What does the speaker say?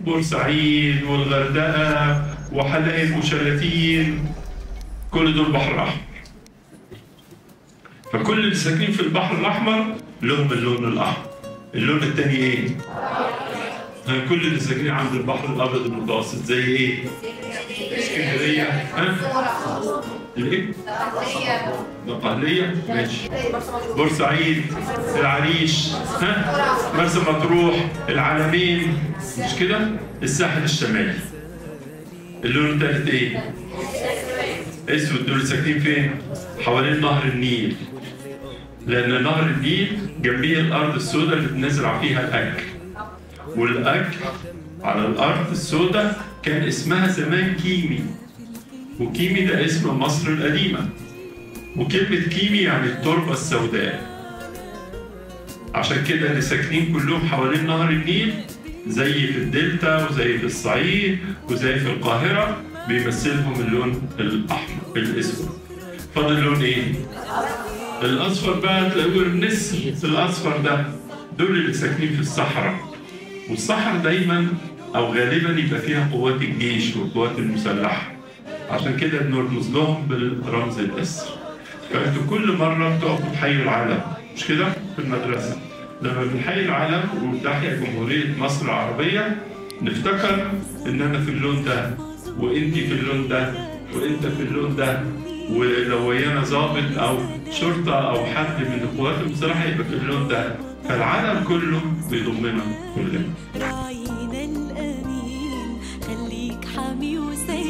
بورسعيد والغردقه وحلايب وشلاتين، كل دول بحر احمر. فكل اللي ساكنين في البحر الاحمر لهم اللون الاحمر. اللون الثاني ايه؟ كل اللي ساكنين عند البحر الابيض المتوسط زي ايه؟ اسكندريه، الايه؟ الدقهليه، ماشي. بورسعيد، العريش، مرسى مطروح، العلمين، مش كده؟ الساحل الشمالي. اللون الثالث ايه؟ اسود. دول ساكنين فين؟ حوالين نهر النيل. لأن نهر النيل جنبيه الأرض السوداء اللي بنزرع فيها الأكل. والأكل على الأرض السوداء كان اسمها زمان كيمي. وكيمي ده اسم مصر القديمة. وكلمة كيمي يعني التربة السوداء. عشان كده اللي ساكنين كلهم حوالين نهر النيل زي في الدلتا وزي في الصعيد وزي في القاهرة بيمثلهم اللون الأحمر الأسود. فاضل لون إيه؟ الأصفر بقى تلاقوه النسر. الأصفر ده دول اللي ساكنين في الصحراء. والصحراء دايما أو غالبا يبقى فيها قوات الجيش والقوات المسلحة. عشان كده بنرمز لهم بالرمز الأسر. فأنتوا كل مرة بتقفوا تحيوا العلم، مش كده؟ في المدرسة. لما بنحيي العلم وتحيا جمهورية مصر العربية نفتكر إن أنا في اللون ده وإنتي في اللون ده وإنت في اللون ده، ولو ويانا ضابط أو شرطة أو حد من القوات المسلحة يبقى في اللون ده. فالعالم كله بيضمنا كلنا. عينا الأمين خليك حامي وسيد